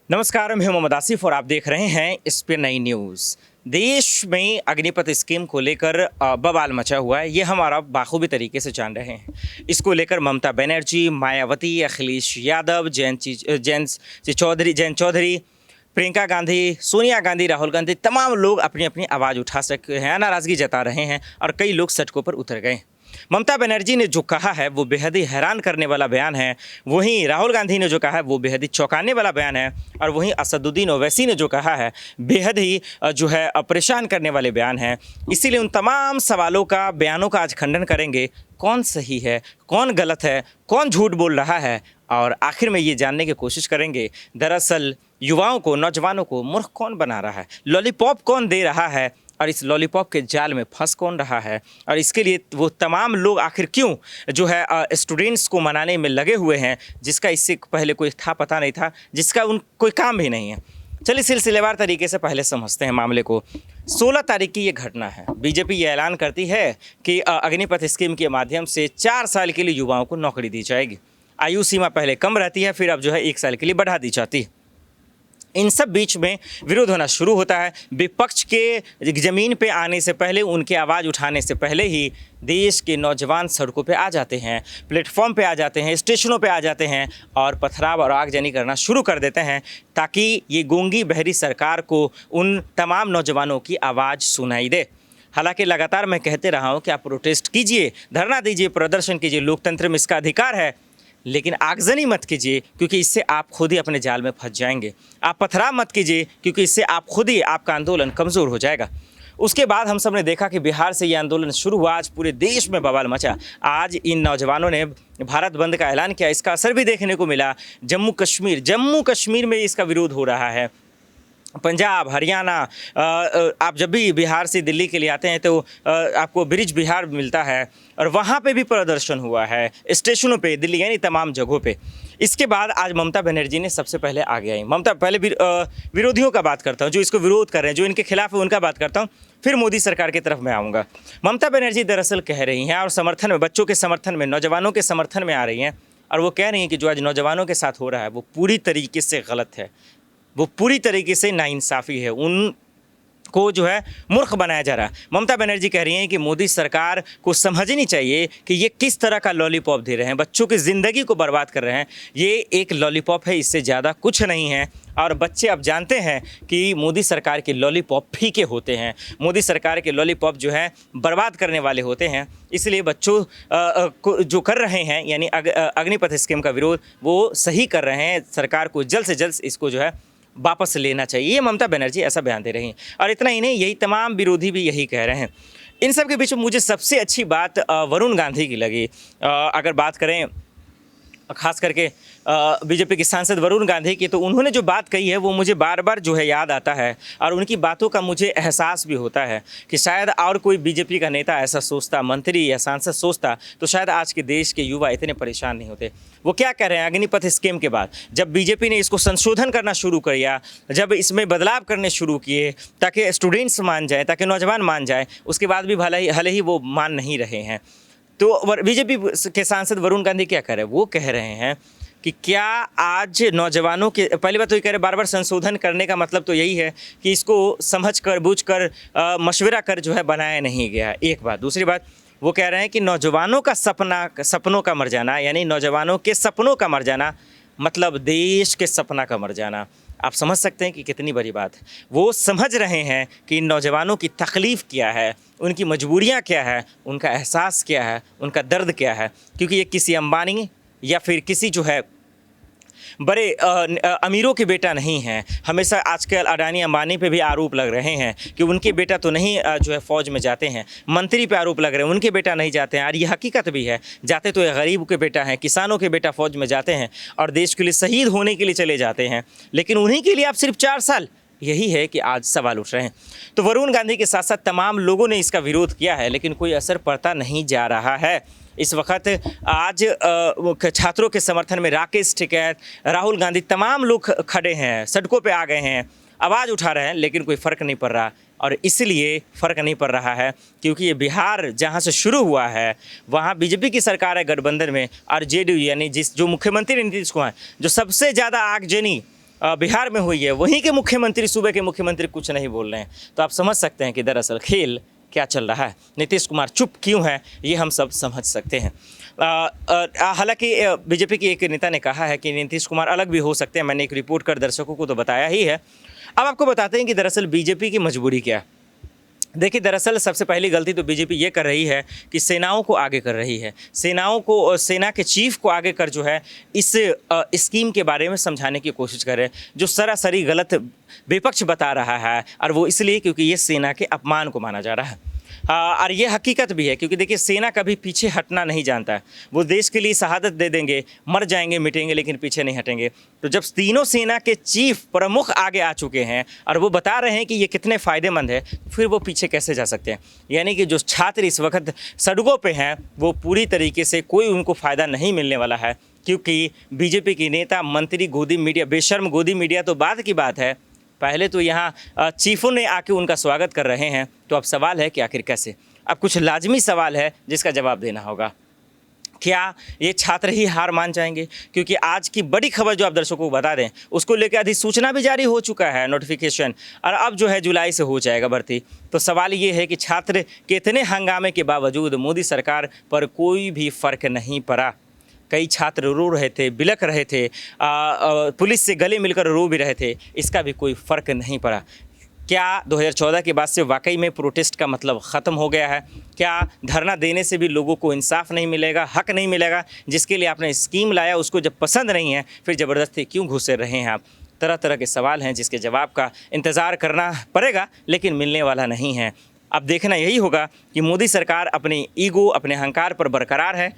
नमस्कार, मैं मोहम्मद आसिफ और आप देख रहे हैं इस पे नई न्यूज़। देश में अग्निपथ स्कीम को लेकर बवाल मचा हुआ है, ये हम और आप बाखूबी तरीके से जान रहे हैं। इसको लेकर ममता बनर्जी, मायावती, अखिलेश यादव, जयंत चौधरी, प्रियंका गांधी, सोनिया गांधी, राहुल गांधी, तमाम लोग अपनी अपनी आवाज़ उठा सके हैं, नाराज़गी जता रहे हैं और कई लोग सड़कों पर उतर गए। ममता बनर्जी ने जो कहा है वो बेहद ही हैरान करने वाला बयान है, वहीं राहुल गांधी ने जो कहा है वो बेहद ही चौंकाने वाला बयान है, और वहीं असदुद्दीन ओवैसी ने जो कहा है बेहद ही जो है परेशान करने वाले बयान हैं। इसीलिए उन तमाम सवालों का, बयानों का आज खंडन करेंगे। कौन सही है, कौन गलत है, कौन झूठ बोल रहा है, और आखिर में ये जानने की कोशिश करेंगे दरअसल युवाओं को, नौजवानों को मूर्ख कौन बना रहा है, लॉलीपॉप कौन दे रहा है, और इस लॉलीपॉप के जाल में फंस कौन रहा है, और इसके लिए वो तमाम लोग आखिर क्यों जो है स्टूडेंट्स को मनाने में लगे हुए हैं, जिसका इससे पहले कोई था पता नहीं था, जिसका उन कोई काम भी नहीं है। चलिए सिलसिलेवार तरीके से पहले समझते हैं मामले को। 16 तारीख की ये घटना है। बीजेपी ये ऐलान करती है कि अग्निपथ स्कीम के माध्यम से 4 साल के लिए युवाओं को नौकरी दी जाएगी। आयु सीमा पहले कम रहती है, फिर अब जो है 1 साल के लिए बढ़ा दी जाती है। इन सब बीच में विरोध होना शुरू होता है। विपक्ष के ज़मीन पे आने से पहले, उनके आवाज़ उठाने से पहले ही देश के नौजवान सड़कों पे आ जाते हैं, प्लेटफॉर्म पे आ जाते हैं, स्टेशनों पे आ जाते हैं और पथराव और आगजनी करना शुरू कर देते हैं, ताकि ये गूंगी बहरी सरकार को उन तमाम नौजवानों की आवाज़ सुनाई दे। हालांकि लगातार मैं कहते रहा हूँ कि आप प्रोटेस्ट कीजिए, धरना दीजिए, प्रदर्शन कीजिए, लोकतंत्र में इसका अधिकार है, लेकिन आगजनी मत कीजिए, क्योंकि इससे आप खुद ही अपने जाल में फंस जाएंगे। आप पथराव मत कीजिए, क्योंकि इससे आप खुद ही, आपका आंदोलन कमज़ोर हो जाएगा। उसके बाद हम सब ने देखा कि बिहार से ये आंदोलन शुरू हुआ, आज पूरे देश में बवाल मचा। आज इन नौजवानों ने भारत बंद का ऐलान किया, इसका असर भी देखने को मिला। जम्मू कश्मीर में इसका विरोध हो रहा है। पंजाब, हरियाणा, आप जब भी बिहार से दिल्ली के लिए आते हैं तो आपको ब्रिज बिहार मिलता है, और वहाँ पे भी प्रदर्शन हुआ है, स्टेशनों पे, दिल्ली यानी तमाम जगहों पे। इसके बाद आज ममता बनर्जी ने सबसे पहले आगे आई। ममता, पहले विरोधियों का बात करता हूँ, जो इसको विरोध कर रहे हैं, जो इनके खिलाफ है, उनका बात करता हूँ, फिर मोदी सरकार की तरफ मैं आऊँगा। ममता बनर्जी दरअसल कह रही हैं, और समर्थन में, बच्चों के समर्थन में, नौजवानों के समर्थन में आ रही हैं, और वो कह रही हैं कि जो आज नौजवानों के साथ हो रहा है वो पूरी तरीके से गलत है, वो पूरी तरीके से नाइंसाफ़ी है, उनको जो है मूर्ख बनाया जा रहा है। ममता बनर्जी कह रही हैं कि मोदी सरकार को समझनी चाहिए कि ये किस तरह का लॉलीपॉप दे रहे हैं, बच्चों की ज़िंदगी को बर्बाद कर रहे हैं। ये एक लॉलीपॉप है, इससे ज़्यादा कुछ नहीं है, और बच्चे अब जानते हैं कि मोदी सरकार के लॉलीपॉप फीके होते हैं, मोदी सरकार के लॉलीपॉप जो है बर्बाद करने वाले होते हैं। इसलिए बच्चों को जो कर रहे हैं, यानी अग्निपथ स्कीम का विरोध, वो सही कर रहे हैं। सरकार को जल्द से जल्द इसको जो है वापस लेना चाहिए, ये ममता बनर्जी ऐसा बयान दे रही हैं। और इतना ही नहीं, यही तमाम विरोधी भी यही कह रहे हैं। इन सब के बीच में मुझे सबसे अच्छी बात वरुण गांधी की लगी। अगर बात करें खास करके बीजेपी के सांसद वरुण गांधी की, तो उन्होंने जो बात कही है वो मुझे बार बार जो है याद आता है, और उनकी बातों का मुझे एहसास भी होता है कि शायद और कोई बीजेपी का नेता ऐसा सोचता, मंत्री या सांसद सोचता, तो शायद आज के देश के युवा इतने परेशान नहीं होते। वो क्या कह रहे हैं, अग्निपथ स्कीम के बाद जब बीजेपी ने इसको संशोधन करना शुरू किया, जब इसमें बदलाव करने शुरू किए ताकि स्टूडेंट्स मान जाए, ताकि नौजवान मान जाए, उसके बाद भी भले ही वो मान नहीं रहे हैं। तो बीजेपी के सांसद वरुण गांधी क्या कह रहे हैं, वो कह रहे हैं कि क्या आज नौजवानों के, पहली बात तो ये कह रहे बार बार संशोधन करने का मतलब तो यही है कि इसको समझ कर, बूझ कर, मशवरा कर जो है बनाया नहीं गया, एक बात। दूसरी बात, वो कह रहे हैं कि नौजवानों का सपनों का मर जाना, यानी नौजवानों के सपनों का मर जाना मतलब देश के सपना का मर जाना। आप समझ सकते हैं कि कितनी बड़ी बात है। वो समझ रहे हैं कि नौजवानों की तकलीफ़ क्या है, उनकी मजबूरियां क्या है, उनका एहसास क्या है, उनका दर्द क्या है, क्योंकि ये किसी अंबानी या फिर किसी जो है बड़े अमीरों के बेटा नहीं हैं। हमेशा आजकल अडानी अंबानी पे भी आरोप लग रहे हैं कि उनके बेटा तो नहीं जो है फ़ौज में जाते हैं, मंत्री पे आरोप लग रहे हैं उनके बेटा नहीं जाते हैं, और ये हकीकत भी है। जाते तो ये गरीब के बेटा हैं, किसानों के बेटा फ़ौज में जाते हैं और देश के लिए शहीद होने के लिए चले जाते हैं, लेकिन उन्हीं के लिए आप सिर्फ 4 साल, यही है कि आज सवाल उठ रहे हैं। तो वरुण गांधी के साथ साथ तमाम लोगों ने इसका विरोध किया है, लेकिन कोई असर पड़ता नहीं जा रहा है। इस वक्त आज छात्रों के समर्थन में राकेश टिकैत, राहुल गांधी, तमाम लोग खड़े हैं, सड़कों पे आ गए हैं, आवाज़ उठा रहे हैं, लेकिन कोई फ़र्क नहीं पड़ रहा। और इसलिए फ़र्क नहीं पड़ रहा है क्योंकि ये बिहार जहाँ से शुरू हुआ है वहाँ बीजेपी की सरकार है गठबंधन में, और जेडीयू यानी जो मुख्यमंत्री नीतीश कुमार, जो सबसे ज़्यादा आगजनी बिहार में हुई है, वहीं के मुख्यमंत्री, सूबे के मुख्यमंत्री कुछ नहीं बोल रहे हैं। तो आप समझ सकते हैं कि दरअसल खेल क्या चल रहा है। नीतीश कुमार चुप क्यों हैं, ये हम सब समझ सकते हैं। हालांकि बीजेपी की एक नेता ने कहा है कि नीतीश कुमार अलग भी हो सकते हैं। मैंने एक रिपोर्ट कर दर्शकों को तो बताया ही है। अब आपको बताते हैं कि दरअसल बीजेपी की मजबूरी क्या है। देखिए, दरअसल सबसे पहली गलती तो बीजेपी ये कर रही है कि सेनाओं को आगे कर रही है। सेनाओं को, सेना के चीफ को आगे कर जो है इस स्कीम के बारे में समझाने की कोशिश कर रहे हैं, जो सरासरी गलत विपक्ष बता रहा है। और वो इसलिए क्योंकि ये सेना के अपमान को माना जा रहा है। और ये हकीकत भी है, क्योंकि देखिए सेना कभी पीछे हटना नहीं जानता है। वो देश के लिए शहादत दे देंगे, मर जाएंगे, मिटेंगे, लेकिन पीछे नहीं हटेंगे। तो जब तीनों सेना के चीफ प्रमुख आगे आ चुके हैं और वो बता रहे हैं कि ये कितने फ़ायदेमंद है, फिर वो पीछे कैसे जा सकते हैं। यानी कि जो छात्र इस वक्त सड़कों पे हैं, वो पूरी तरीके से कोई उनको फ़ायदा नहीं मिलने वाला है, क्योंकि बीजेपी के नेता, मंत्री, गोदी मीडिया, बेशर्म गोदी मीडिया तो बाद की बात है, पहले तो यहाँ चीफों ने आके उनका स्वागत कर रहे हैं। तो अब सवाल है कि आखिर कैसे। अब कुछ लाजमी सवाल है जिसका जवाब देना होगा। क्या ये छात्र ही हार मान जाएंगे? क्योंकि आज की बड़ी खबर जो आप दर्शकों को बता दें, उसको लेकर अधिसूचना भी जारी हो चुका है, नोटिफिकेशन, और अब जो है जुलाई से हो जाएगा भर्ती। तो सवाल ये है कि छात्र के इतने हंगामे के बावजूद मोदी सरकार पर कोई भी फ़र्क नहीं पड़ा। कई छात्र रो रहे थे, बिलख रहे थे, पुलिस से गले मिलकर रो भी रहे थे, इसका भी कोई फ़र्क नहीं पड़ा। क्या 2014 के बाद से वाकई में प्रोटेस्ट का मतलब ख़त्म हो गया है? क्या धरना देने से भी लोगों को इंसाफ नहीं मिलेगा, हक नहीं मिलेगा? जिसके लिए आपने स्कीम लाया, उसको जब पसंद नहीं है, फिर ज़बरदस्ती क्यों घुसे रहे हैं आप? तरह तरह के सवाल हैं जिसके जवाब का इंतज़ार करना पड़ेगा, लेकिन मिलने वाला नहीं है। अब देखना यही होगा कि मोदी सरकार अपनी ईगो, अपने अहंकार पर बरकरार है।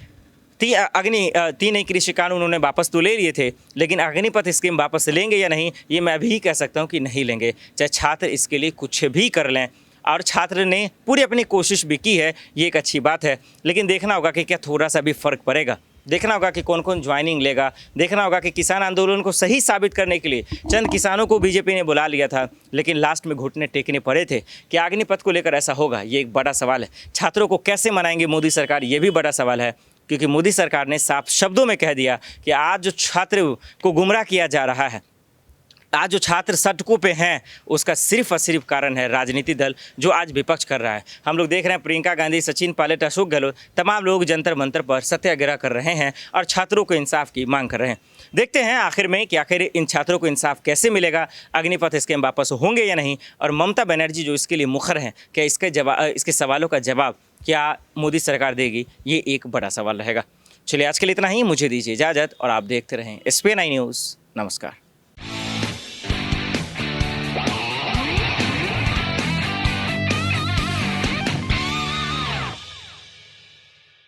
तीन नई कृषि कानून उन्होंने वापस तो ले लिए थे, लेकिन अग्निपथ स्कीम वापस लेंगे या नहीं, ये मैं भी कह सकता हूँ कि नहीं लेंगे, चाहे छात्र इसके लिए कुछ भी कर लें। और छात्र ने पूरी अपनी कोशिश भी की है, ये एक अच्छी बात है। लेकिन देखना होगा कि क्या थोड़ा सा भी फ़र्क पड़ेगा। देखना होगा कि कौन कौन ज्वाइनिंग लेगा। देखना होगा कि किसान आंदोलन को सही साबित करने के लिए चंद किसानों को बीजेपी ने बुला लिया था, लेकिन लास्ट में घुटने टेकने पड़े थे। क्या अग्निपथ को लेकर ऐसा होगा? ये एक बड़ा सवाल है। छात्रों को कैसे मनाएंगे मोदी सरकार, ये भी बड़ा सवाल है, क्योंकि मोदी सरकार ने साफ शब्दों में कह दिया कि आज जो छात्र को गुमराह किया जा रहा है, आज जो छात्र सड़कों पे हैं, उसका सिर्फ और सिर्फ कारण है राजनीतिक दल जो आज विपक्ष कर रहा है। हम लोग देख रहे हैं प्रियंका गांधी, सचिन पायलट, अशोक गहलोत, तमाम लोग जंतर मंतर पर सत्याग्रह कर रहे हैं और छात्रों को इंसाफ की मांग कर रहे हैं। देखते हैं आखिर में कि आखिर इन छात्रों को इंसाफ कैसे मिलेगा, अग्निपथ स्कीम वापस होंगे या नहीं, और ममता बनर्जी जो इसके लिए मुखर हैं, क्या इसके सवालों का जवाब क्या मोदी सरकार देगी, ये एक बड़ा सवाल रहेगा। चलिए आज के लिए इतना ही, मुझे दीजिए इजाज़त और आप देखते रहें SPN9 न्यूज़। नमस्कार।